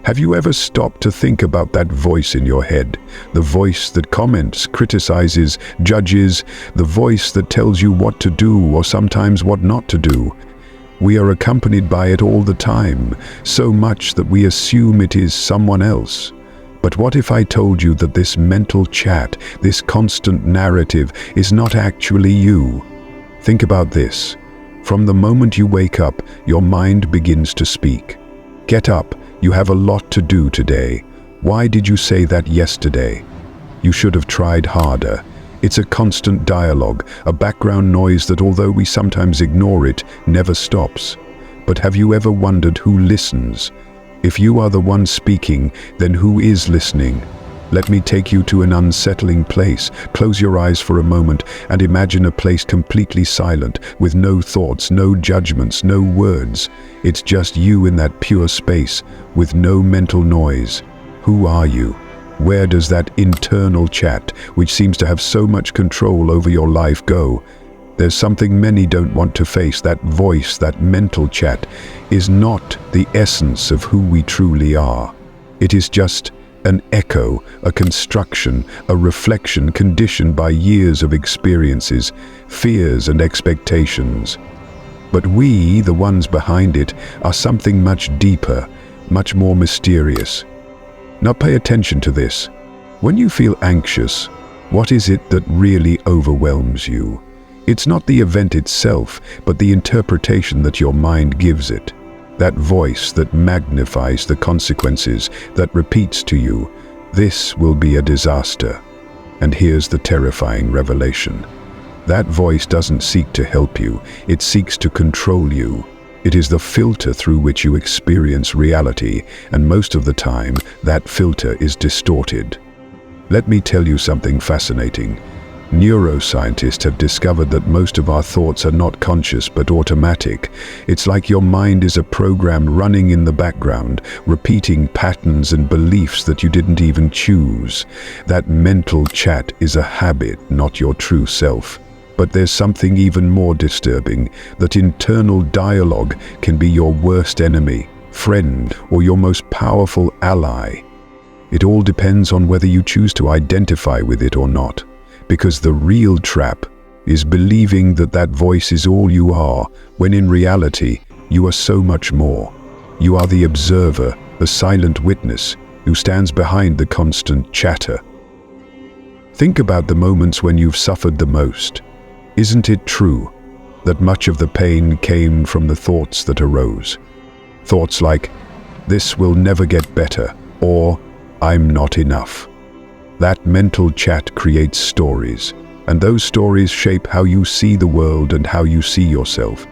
Have you ever stopped to think about that voice in your head? The voice that comments, criticizes, judges, the voice that tells you what to do or sometimes what not to do. We are accompanied by it all the time, so much that we assume it is someone else. But what if I told you that this mental chat, this constant narrative, is not actually you? Think about this. From the moment you wake up, your mind begins to speak. Get up, you have a lot to do today. Why did you say that yesterday? You should have tried harder. It's a constant dialogue, a background noise that, although we sometimes ignore it, never stops. But have you ever wondered who listens? If you are the one speaking, then who is listening? Let me take you to an unsettling place. Close your eyes for a moment and imagine a place completely silent, with no thoughts, no judgments, no words. It's just you in that pure space, with no mental noise. Who are you? Where does that internal chat, which seems to have so much control over your life, go? There's something many don't want to face. That voice, that mental chat, is not the essence of who we truly are. It is just an echo, a construction, a reflection conditioned by years of experiences, fears and expectations. But we, the ones behind it, are something much deeper, much more mysterious. Now pay attention to this. When you feel anxious, what is it that really overwhelms you? It's not the event itself, but the interpretation that your mind gives it. That voice that magnifies the consequences, that repeats to you, "This will be a disaster." And here's the terrifying revelation. That voice doesn't seek to help you, it seeks to control you. It is the filter through which you experience reality, and most of the time, that filter is distorted. Let me tell you something fascinating. Neuroscientists have discovered that most of our thoughts are not conscious but automatic. It's like your mind is a program running in the background, repeating patterns and beliefs that you didn't even choose. That mental chat is a habit, not your true self. But there's something even more disturbing. That internal dialogue can be your worst enemy, friend, or your most powerful ally. It all depends on whether you choose to identify with it or not. Because the real trap is believing that that voice is all you are, when in reality, you are so much more. You are the observer, the silent witness, who stands behind the constant chatter. Think about the moments when you've suffered the most. Isn't it true that much of the pain came from the thoughts that arose? Thoughts like, "This will never get better," or "I'm not enough." That mental chat creates stories, and those stories shape how you see the world and how you see yourself.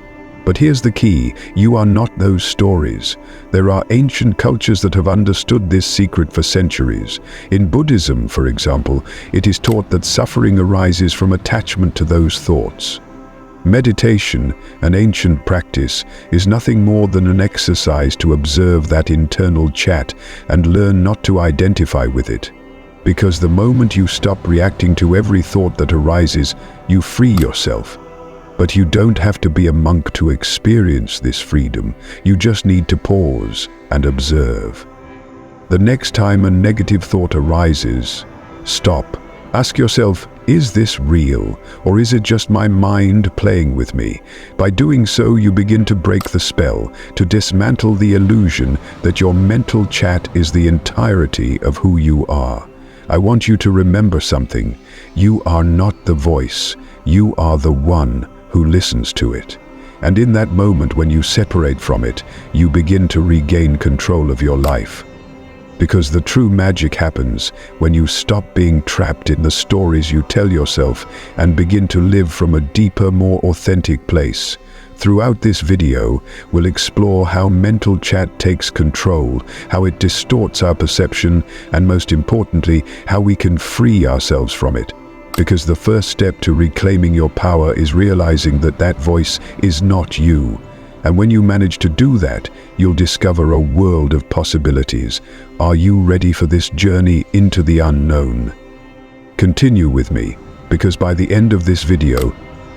But here's the key, you are not those stories. There are ancient cultures that have understood this secret for centuries. In Buddhism, for example, it is taught that suffering arises from attachment to those thoughts. Meditation, an ancient practice, is nothing more than an exercise to observe that internal chat and learn not to identify with it. Because the moment you stop reacting to every thought that arises, you free yourself. But you don't have to be a monk to experience this freedom. You just need to pause and observe. The next time a negative thought arises, stop. Ask yourself, is this real, or is it just my mind playing with me? By doing so, you begin to break the spell, to dismantle the illusion that your mental chat is the entirety of who you are. I want you to remember something. You are not the voice. You are the one who listens to it. And in that moment when you separate from it, you begin to regain control of your life. Because the true magic happens when you stop being trapped in the stories you tell yourself and begin to live from a deeper, more authentic place. Throughout this video, we'll explore how mental chat takes control, how it distorts our perception, and most importantly, how we can free ourselves from it. Because the first step to reclaiming your power is realizing that that voice is not you. And when you manage to do that, you'll discover a world of possibilities. Are you ready for this journey into the unknown? Continue with me, because by the end of this video,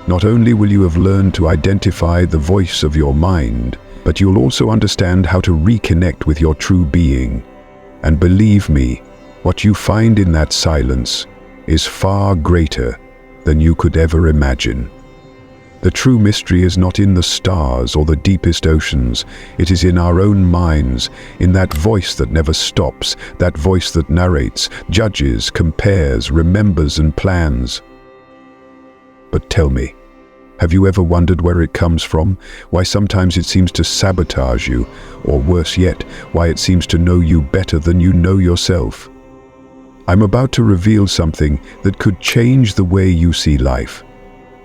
not only will you have learned to identify the voice of your mind, but you'll also understand how to reconnect with your true being. And believe me, what you find in that silence is far greater than you could ever imagine. The true mystery is not in the stars or the deepest oceans. It is in our own minds, in that voice that never stops, that voice that narrates, judges, compares, remembers, and plans. But tell me, have you ever wondered where it comes from? Why sometimes it seems to sabotage you, or worse yet, why it seems to know you better than you know yourself? I'm about to reveal something that could change the way you see life.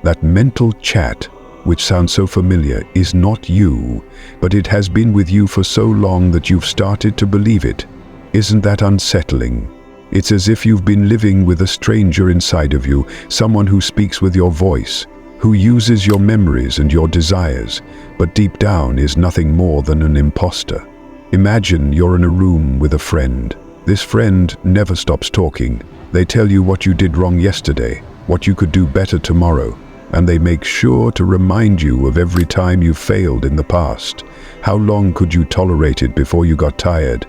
That mental chat, which sounds so familiar, is not you, but it has been with you for so long that you've started to believe it. Isn't that unsettling? It's as if you've been living with a stranger inside of you, someone who speaks with your voice, who uses your memories and your desires, but deep down is nothing more than an imposter. Imagine you're in a room with a friend. This friend never stops talking. They tell you what you did wrong yesterday, what you could do better tomorrow, and they make sure to remind you of every time you failed in the past. How long could you tolerate it before you got tired?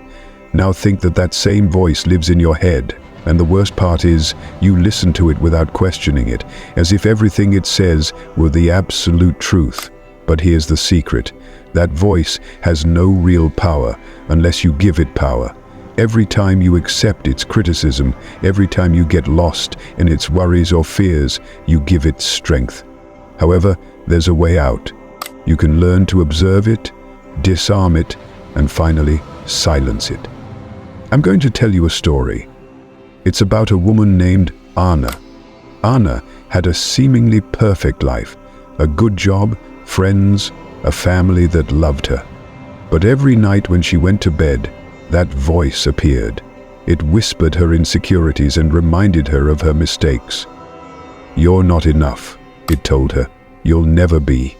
Now think that that same voice lives in your head, and the worst part is, you listen to it without questioning it, as if everything it says were the absolute truth. But here's the secret. That voice has no real power unless you give it power. Every time you accept its criticism, every time you get lost in its worries or fears, you give it strength. However, there's a way out. You can learn to observe it, disarm it, and finally silence it. I'm going to tell you a story. It's about a woman named Anna. Anna had a seemingly perfect life, a good job, friends, a family that loved her. But every night when she went to bed, that voice appeared. It whispered her insecurities and reminded her of her mistakes. "You're not enough," it told her. "You'll never be."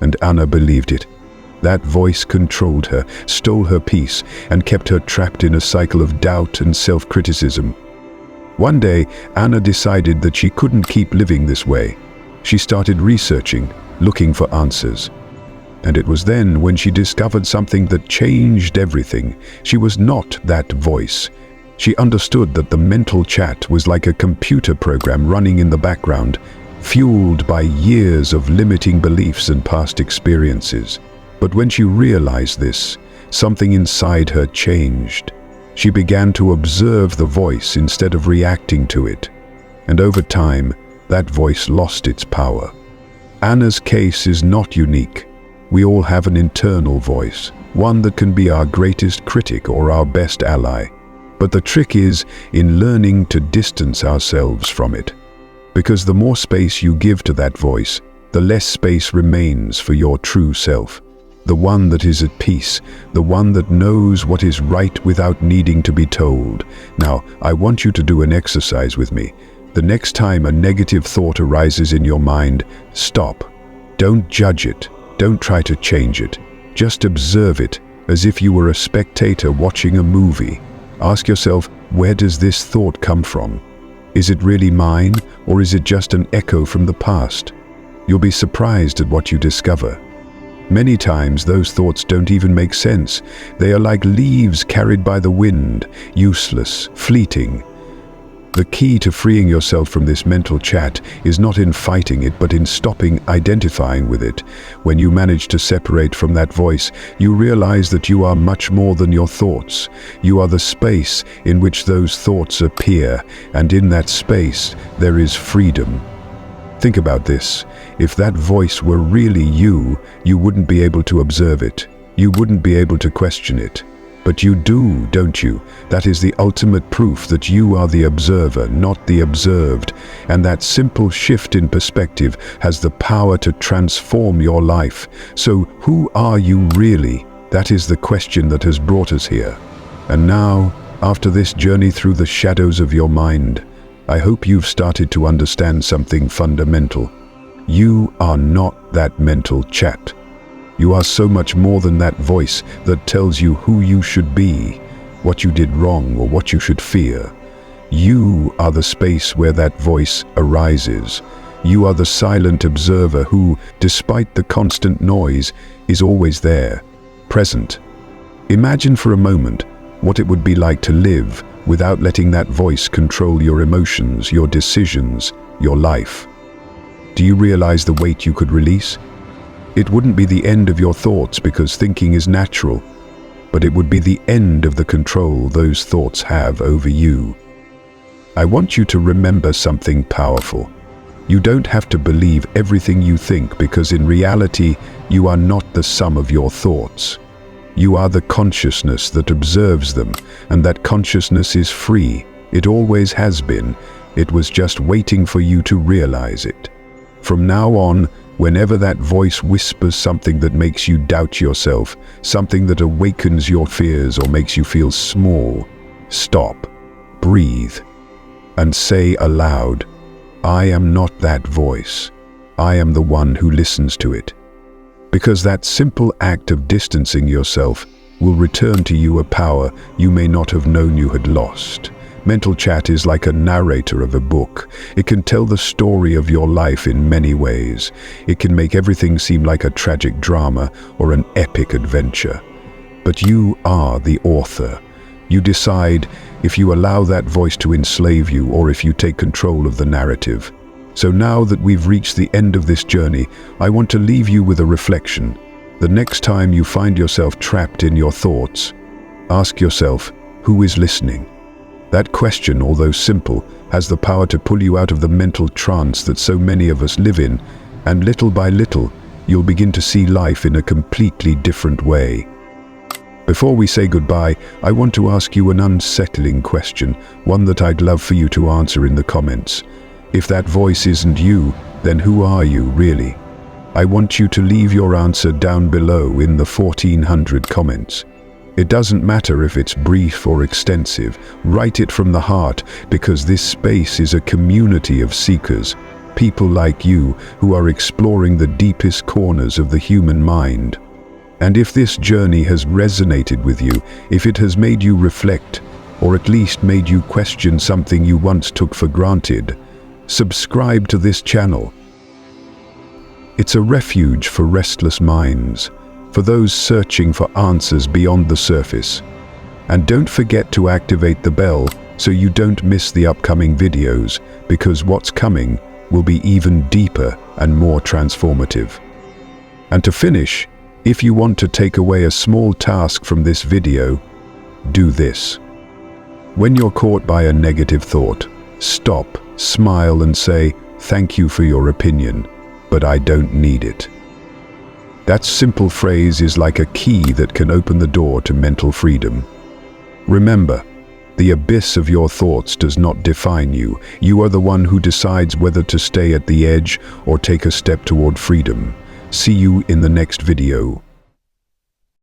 And Anna believed it. That voice controlled her, stole her peace, and kept her trapped in a cycle of doubt and self-criticism. One day, Anna decided that she couldn't keep living this way. She started researching, looking for answers. And it was then when she discovered something that changed everything. She was not that voice. She understood that the mental chat was like a computer program running in the background, fueled by years of limiting beliefs and past experiences. But when she realized this, something inside her changed. She began to observe the voice instead of reacting to it. And over time, that voice lost its power. Anna's case is not unique. We all have an internal voice, one that can be our greatest critic or our best ally. But the trick is in learning to distance ourselves from it. Because the more space you give to that voice, the less space remains for your true self. The one that is at peace, the one that knows what is right without needing to be told. Now, I want you to do an exercise with me. The next time a negative thought arises in your mind, stop. Don't judge it. Don't try to change it. Just observe it as if you were a spectator watching a movie. Ask yourself, where does this thought come from? Is it really mine, or is it just an echo from the past? You'll be surprised at what you discover. Many times those thoughts don't even make sense. They are like leaves carried by the wind, useless, fleeting. The key to freeing yourself from this mental chat is not in fighting it, but in stopping identifying with it. When you manage to separate from that voice, you realize that you are much more than your thoughts. You are the space in which those thoughts appear, and in that space, there is freedom. Think about this. If that voice were really you, you wouldn't be able to observe it. You wouldn't be able to question it. But you do, don't you? That is the ultimate proof that you are the observer, not the observed. And that simple shift in perspective has the power to transform your life. So who are you really? That is the question that has brought us here. And now, after this journey through the shadows of your mind, I hope you've started to understand something fundamental. You are not that mental chat. You are so much more than that voice that tells you who you should be, what you did wrong, or what you should fear. You are the space where that voice arises. You are the silent observer who, despite the constant noise, is always there, present. Imagine for a moment what it would be like to live without letting that voice control your emotions, your decisions, your life. Do you realize the weight you could release? It wouldn't be the end of your thoughts because thinking is natural, but it would be the end of the control those thoughts have over you. I want you to remember something powerful. You don't have to believe everything you think because in reality, you are not the sum of your thoughts. You are the consciousness that observes them, and that consciousness is free. It always has been. It was just waiting for you to realize it. From now on, whenever that voice whispers something that makes you doubt yourself, something that awakens your fears or makes you feel small, stop, breathe, and say aloud, I am not that voice. I am the one who listens to it. Because that simple act of distancing yourself will return to you a power you may not have known you had lost. Mental chat is like a narrator of a book. It can tell the story of your life in many ways. It can make everything seem like a tragic drama or an epic adventure. But you are the author. You decide if you allow that voice to enslave you or if you take control of the narrative. So now that we've reached the end of this journey, I want to leave you with a reflection. The next time you find yourself trapped in your thoughts, ask yourself, who is listening? That question, although simple, has the power to pull you out of the mental trance that so many of us live in, and little by little, you'll begin to see life in a completely different way. Before we say goodbye, I want to ask you an unsettling question, one that I'd love for you to answer in the comments. If that voice isn't you, then who are you really? I want you to leave your answer down below in the 1400 comments. It doesn't matter if it's brief or extensive. Write it from the heart, because this space is a community of seekers, people like you who are exploring the deepest corners of the human mind. And if this journey has resonated with you, if it has made you reflect, or at least made you question something you once took for granted, subscribe to this channel. It's a refuge for restless minds, for those searching for answers beyond the surface. And don't forget to activate the bell so you don't miss the upcoming videos, because what's coming will be even deeper and more transformative. And to finish, if you want to take away a small task from this video, do this. When you're caught by a negative thought, stop, smile and say, "Thank you for your opinion, but I don't need it." That simple phrase is like a key that can open the door to mental freedom. Remember, the abyss of your thoughts does not define you. You are the one who decides whether to stay at the edge or take a step toward freedom. See you in the next video.